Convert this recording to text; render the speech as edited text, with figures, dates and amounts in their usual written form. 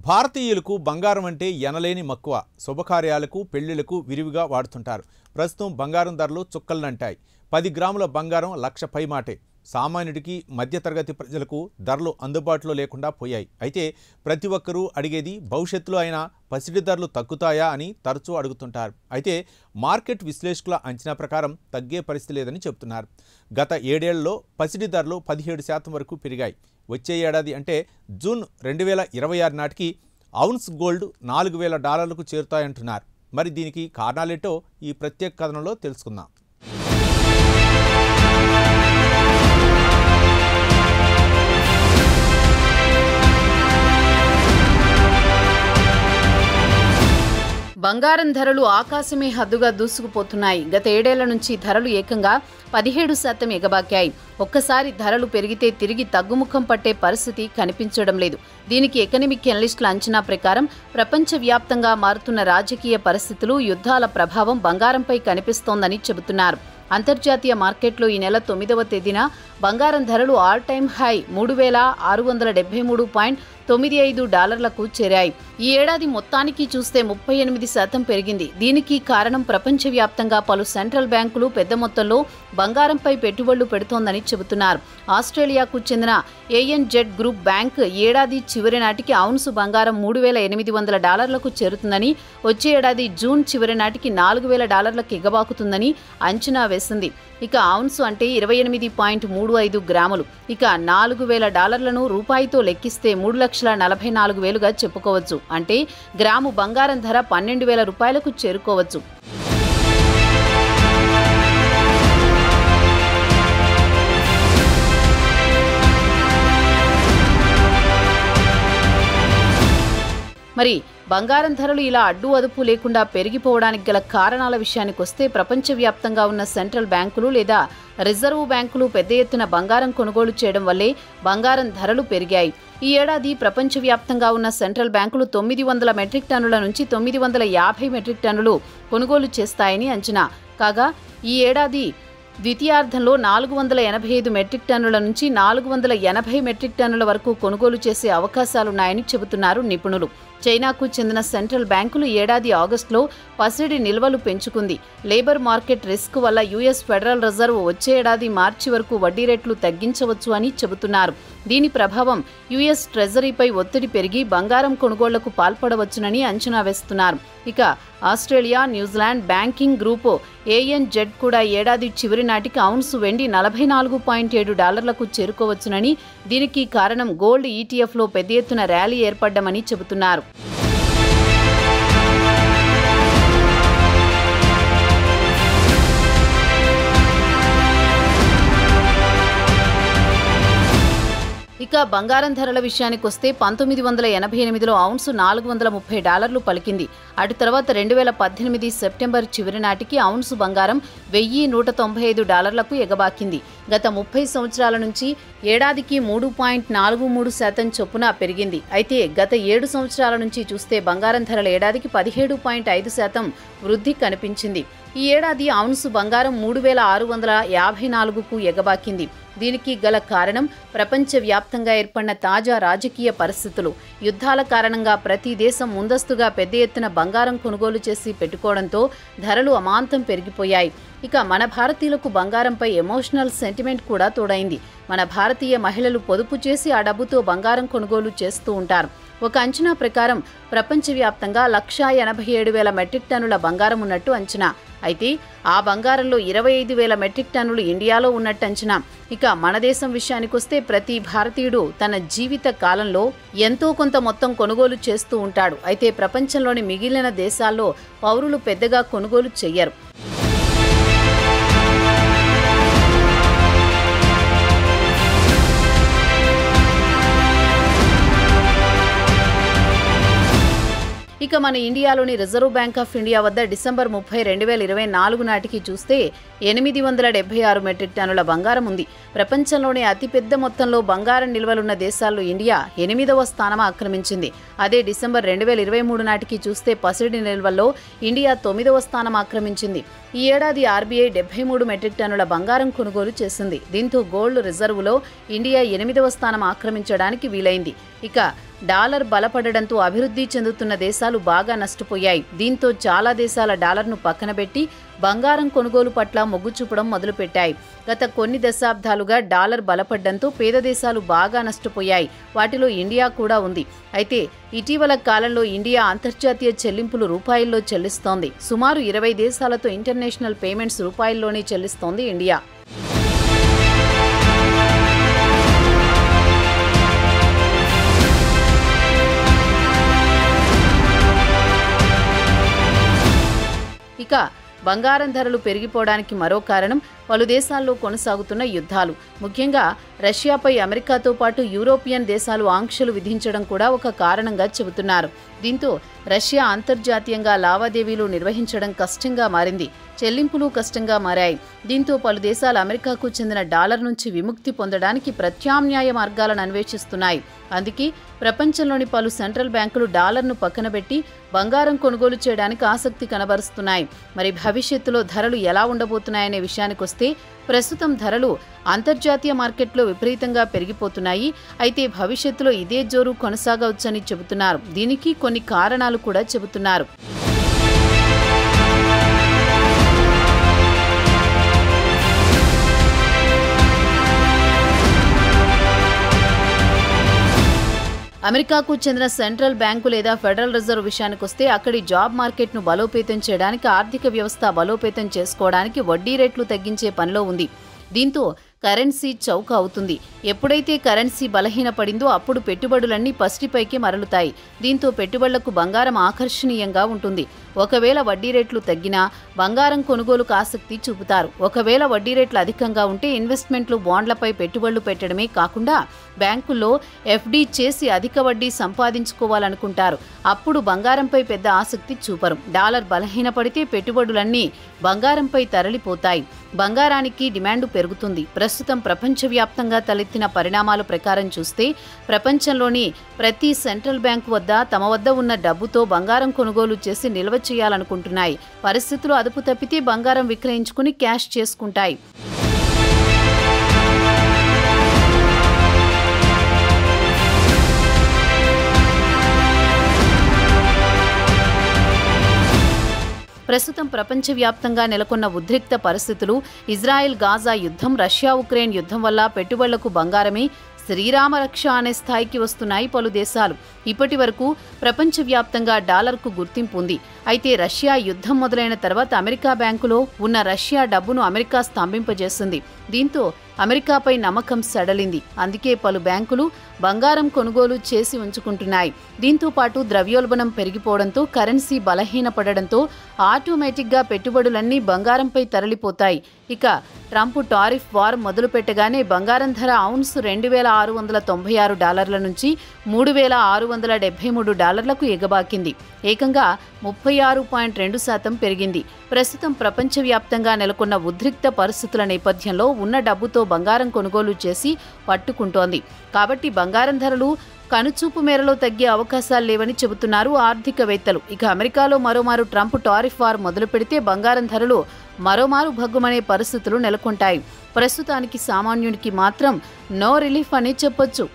భారతీయులకు బంగారం అంటే ఎనలేని మక్కువ. శుభకార్యాలకు, పెళ్లిళ్లకు విరివిగా వాడుతుంటారు. ప్రస్తుతం బంగారం ధరలు చుక్కలనంటాయి. 10 గ్రాముల బంగారం లక్ష పైమాటే. సామాన్యుడికి, మధ్యతరగతి ప్రజలకు ధరలు అందుబాటులో లేకుండా పోయాయి. అయితే ప్రతి ఒక్కరూ అడిగేది భవిష్యత్తులో అయినా పసిడి ధరలు తగ్గుతాయా అని తరచూ అడుగుతుంటారు. అయితే మార్కెట్ విశ్లేషకుల అంచనా ప్రకారం తగ్గే పరిస్థితి లేదని చెబుతున్నారు. గత 7 ఏళ్లలో పసిడి ధరలు 17% వరకు పెరిగాయి. వచ్చే ఏడాది అంటే జూన్ 2026 నాటికి ఔన్స్ గోల్డ్ $4,000కు చేరుతాయంటున్నారు. మరి దీనికి కారణాలేంటో ఈ ప్రత్యేక కథనంలో తెలుసుకుందాం. బంగారం ధరలు ఆకాశమే హద్దుగా దూసుకుపోతున్నాయి. గత 7 ఏళ్ల నుంచి ధరలు ఏకంగా 17% ఎగబాకాయి. ఒక్కసారి ధరలు పెరిగితే తిరిగి తగ్గుముఖం పట్టే పరిస్థితి కనిపించడం లేదు. దీనికి ఎకనామిక్ అనలిస్టుల అంచనా ప్రకారం ప్రపంచవ్యాప్తంగా మారుతున్న రాజకీయ పరిస్థితులు, యుద్ధాల ప్రభావం బంగారంపై కనిపిస్తోందని చెబుతున్నారు. అంతర్జాతీయ మార్కెట్లో ఈ నెల 9వ తేదీన బంగారం ధరలు ఆల్ టైమ్ హై $3,673.95కు చేరాయి. ఈ ఏడాది మొత్తానికి చూస్తే 38% పెరిగింది. దీనికి కారణం ప్రపంచవ్యాప్తంగా పలు సెంట్రల్ బ్యాంకులు పెద్ద మొత్తంలో బంగారంపై పెట్టుబడులు పెడుతోందని చెబుతున్నారు. ఆస్ట్రేలియాకు చెందిన ANZ గ్రూప్ బ్యాంక్ ఏడాది చివరి నాటికి ఔన్సు బంగారం $3,800కు చేరుతుందని, వచ్చే ఏడాది జూన్ చివరి నాటికి $4,000లకు ఎగబాకుతుందని అంచనా వేసింది. ఇక ఔన్సు అంటే 28.35 గ్రాములు. ఇక $4,000లను రూపాయితో లెక్కిస్తే 3,44,000గా చెప్పుకోవచ్చు. అంటే గ్రాము బంగారం ధర $12,000కు చేరుకోవచ్చు. మరి బంగారం ధరలు ఇలా అడ్డు అదుపు లేకుండా పెరిగిపోవడానికి గల కారణాల విషయానికి వస్తే ప్రపంచవ్యాప్తంగా ఉన్న సెంట్రల్ బ్యాంకులు లేదా రిజర్వ్ బ్యాంకులు పెద్ద ఎత్తున బంగారం కొనుగోలు చేయడం వల్లే బంగారం ధరలు పెరిగాయి. ఈ ఏడాది ప్రపంచవ్యాప్తంగా ఉన్న సెంట్రల్ బ్యాంకులు 900 మెట్రిక్ టన్నుల నుంచి 950 మెట్రిక్ టన్నులు కొనుగోలు చేస్తాయని అంచనా. కాగా ఈ ఏడాది ద్వితీయార్థంలో 485 మెట్రిక్ టన్నుల నుంచి 480 మెట్రిక్ టన్నుల వరకు కొనుగోలు చేసే అవకాశాలున్నాయని చెబుతున్నారు నిపుణులు. చైనాకు చెందిన సెంట్రల్ బ్యాంకులు ఏడాది ఆగస్టులో పసిడి నిల్వలు పెంచుకుంది. లేబర్ మార్కెట్ రిస్క్ వల్ల US ఫెడరల్ రిజర్వ్ వచ్చే ఏడాది మార్చి వరకు వడ్డీ రేట్లు తగ్గించవచ్చు అని చెబుతున్నారు. దీని ప్రభావం US ట్రెజరీపై ఒత్తిడి పెరిగి బంగారం కొనుగోళ్లకు పాల్పడవచ్చునని అంచనా వేస్తున్నారు. ఇక Australia, New Zealand banking group ANZ కూడా ఏడాది చివరి నాటికి ఔన్సు వెండి $44.7లకు చేరుకోవచ్చునని, దీనికి కారణం గోల్డ్ ETFలో పెద్ద ఎత్తున ర్యాలీ ఏర్పడ్డమని చెబుతున్నారు. ఇక బంగారం ధరల విషయానికి వస్తే 1988లో ఔన్సు $430 పలికింది. అటు తర్వాత 2018 సెప్టెంబర్ చివరి నాటికి ఔన్సు బంగారం $1,195లకు ఎగబాకింది. గత 30 సంవత్సరాల నుంచి ఏడాదికి 3.43% చొప్పున పెరిగింది. అయితే గత 7 సంవత్సరాల నుంచి చూస్తే బంగారం ధరల ఏడాదికి 17.5% వృద్ధి కనిపించింది. ఈ ఏడాది ఔన్సు బంగారం $3,654కు ఎగబాకింది. దీనికి గల కారణం ప్రపంచవ్యాప్తంగా ఏర్పడిన తాజా రాజకీయ పరిస్థితులు. యుద్ధాల కారణంగా ప్రతి దేశం ముందస్తుగా పెద్ద ఎత్తున బంగారం కొనుగోలు చేసి పెట్టుకోవడంతో ధరలు అమాంతం పెరిగిపోయాయి. ఇక మన భారతీయులకు బంగారంపై ఎమోషనల్ సెంటిమెంట్ కూడా తోడైంది. మన భారతీయ మహిళలు పొదుపు చేసి ఆ డబ్బుతో బంగారం కొనుగోలు చేస్తూ ఉంటారు. ఒక అంచనా ప్రకారం ప్రపంచవ్యాప్తంగా 187,000 మెట్రిక్ టన్నుల బంగారం ఉన్నట్టు అంచనా. అయితే ఆ బంగారంలో 25,000 మెట్రిక్ టన్నులు ఇండియాలో ఉన్నట్టు అంచనా. ఇక మన దేశం విషయానికొస్తే ప్రతి భారతీయుడు తన జీవిత కాలంలో ఎంతో కొంత మొత్తం కొనుగోలు చేస్తూ ఉంటాడు. అయితే ప్రపంచంలోని మిగిలిన దేశాల్లో పౌరులు పెద్దగా కొనుగోలు చెయ్యరు. ఇక మన ఇండియాలోని రిజర్వ్ బ్యాంక్ ఆఫ్ ఇండియా వద్ద డిసెంబర్ 30, 2024 నాటికి చూస్తే 876 మెట్రిక్ టన్నుల బంగారం ఉంది. ప్రపంచంలోనే అతిపెద్ద మొత్తంలో బంగారం నిల్వలున్న దేశాల్లో ఇండియా 8వ స్థానం ఆక్రమించింది. అదే డిసెంబర్ 2023 నాటికి చూస్తే పసిడి నిల్వల్లో ఇండియా 9వ స్థానం ఆక్రమించింది. ఈ ఏడాది RBI 73 మెట్రిక్ టన్నుల బంగారం కొనుగోలు చేసింది. దీంతో గోల్డ్ రిజర్వులో ఇండియా 8వ స్థానం ఆక్రమించడానికి వీలైంది. ఇక డాలర్ బలపడడంతో అభివృద్ధి చెందుతున్న దేశాలు బాగా నష్టపోయాయి. దీంతో చాలా దేశాల డాలర్ను పక్కనబెట్టి బంగారం కొనుగోలు పట్ల మొగ్గు చూపడం మొదలుపెట్టాయి. గత కొన్ని దశాబ్దాలుగా డాలర్ బలపడడంతో పేద దేశాలు బాగా నష్టపోయాయి. వాటిలో ఇండియా కూడా ఉంది. అయితే ఇటీవల కాలంలో ఇండియా అంతర్జాతీయ చెల్లింపులు రూపాయల్లో చెల్లిస్తోంది. సుమారు 20 దేశాలతో ఇంటర్నేషనల్ పేమెంట్స్ రూపాయల్లోనే చెల్లిస్తోంది ఇండియా. ఇక బంగారం ధరలు పెరిగిపోవడానికి మరో కారణం పలు దేశాల్లో కొనసాగుతున్న యుద్ధాలు. ముఖ్యంగా రష్యాపై అమెరికాతో పాటు యూరోపియన్ దేశాలు ఆంక్షలు విధించడం కూడా ఒక కారణంగా చెబుతున్నారు. దీంతో రష్యా అంతర్జాతీయంగా లావాదేవీలు నిర్వహించడం కష్టంగా మారింది. చెల్లింపులు కష్టంగా మారాయి. దీంతో పలు దేశాలు అమెరికాకు చెందిన డాలర్ నుంచి విముక్తి పొందడానికి ప్రత్యామ్నాయ మార్గాలను అన్వేషిస్తున్నాయి. అందుకే ప్రపంచంలోని పలు సెంట్రల్ బ్యాంకులు డాలర్ను పక్కనబెట్టి బంగారం కొనుగోలు చేయడానికి ఆసక్తి కనబరుస్తున్నాయి. మరి భవిష్యత్తులో ధరలు ఎలా ఉండబోతున్నాయనే విషయానికొస్తే ప్రస్తుతం ధరలు అంతర్జాతీయ మార్కెట్లో విపరీతంగా పెరిగిపోతున్నాయి. అయితే భవిష్యత్తులో ఇదే జోరు కొనసాగవచ్చని చెబుతున్నారు. దీనికి కొన్ని కారణాలు కూడా చెబుతున్నారు. అమెరికాకు చెందిన సెంట్రల్ బ్యాంకు లేదా ఫెడరల్ రిజర్వ్ విషయానికొస్తే అక్కడి జాబ్ మార్కెట్ను బలోపేతం చేయడానికి, ఆర్థిక వ్యవస్థ బలోపేతం చేసుకోవడానికి వడ్డీ రేట్లు తగ్గించే పనిలో ఉంది. దీంతో కరెన్సీ చౌక అవుతుంది. ఎప్పుడైతే కరెన్సీ బలహీనపడిందో అప్పుడు పెట్టుబడులన్నీ పసిడిపైకి మరలుతాయి. దీంతో పెట్టుబడులకు బంగారం ఆకర్షణీయంగా ఉంటుంది. ఒకవేళ వడ్డీ రేట్లు తగ్గినా బంగారం కొనుగోలుకు ఆసక్తి చూపుతారు. ఒకవేళ వడ్డీ రేట్లు అధికంగా ఉంటే ఇన్వెస్ట్మెంట్లు, బాండ్లపై పెట్టుబడులు పెట్టడమే కాకుండా బ్యాంకుల్లో ఎఫ్డీ చేసి అధిక వడ్డీ సంపాదించుకోవాలనుకుంటారు. అప్పుడు బంగారంపై పెద్ద ఆసక్తి చూపరు. డాలర్ బలహీనపడితే పెట్టుబడులన్నీ బంగారంపై తరలిపోతాయి. బంగారానికి డిమాండ్ పెరుగుతుంది. ప్రస్తుతం ప్రపంచవ్యాప్తంగా తలెత్తిన పరిణామాల ప్రకారం చూస్తే ప్రపంచంలోని ప్రతి సెంట్రల్ బ్యాంకు వద్ద తమ వద్ద ఉన్న డబ్బుతో బంగారం కొనుగోలు చేసి నిల్వ చేయాలనుకుంటున్నాయి. పరిస్థితులు అదుపు తప్పితే బంగారం విక్రయించుకుని క్యాష్ చేసుకుంటాయి. ప్రస్తుతం ప్రపంచవ్యాప్తంగా నెలకొన్న ఉద్రిక్త పరిస్థితులు, ఇజ్రాయెల్ గాజా యుద్ధం, రష్యా ఉక్రెయిన్ యుద్ధం వల్ల పెట్టుబడులకు బంగారమే శ్రీరామ రక్ష అనే స్థాయికి వస్తున్నాయి పలు దేశాలు. ఇప్పటి వరకు ప్రపంచవ్యాప్తంగా డాలర్కు గుర్తింపు ఉంది. అయితే రష్యా యుద్ధం మొదలైన తర్వాత అమెరికా బ్యాంకులో ఉన్న రష్యా డబ్బును అమెరికా స్తంభింపజేసింది. దీంతో అమెరికాపై నమ్మకం సడలింది. అందుకే పలు బ్యాంకులు బంగారం కొనుగోలు చేసి ఉంచుకుంటున్నాయి. దీంతో పాటు ద్రవ్యోల్బణం పెరిగిపోవడంతో, కరెన్సీ బలహీనపడడంతో ఆటోమేటిక్గా పెట్టుబడులన్నీ బంగారంపై తరలిపోతాయి. ఇక ట్రంప్ టారిఫ్ వార్ మొదలుపెట్టగానే బంగారం ధర ఔన్స్ $2,696 నుంచి $3,673 ఎగబాకింది. ఏకంగా 36.2% పెరిగింది. ప్రస్తుతం ప్రపంచవ్యాప్తంగా నెలకొన్న ఉద్రిక్త పరిస్థితుల నేపథ్యంలో ఉన్న డబ్బుతో బంగారం కొనుగోలు చేసి పట్టుకుంటోంది. కాబట్టి బంగారం ధరలు కనుచూపు మేరలో తగ్గే అవకాశాలు లేవని చెబుతున్నారు ఆర్థికవేత్తలు. ఇక అమెరికాలో మరోమారు ట్రంప్ టారిఫ్ వార్ మొదలు పెడితే బంగారం ధరలు మరోమారు భగ్గుమనే పరిస్థితులు నెలకొంటాయి. ప్రస్తుతానికి సామాన్యునికి మాత్రం నో రిలీఫ్ అని చెప్పొచ్చు.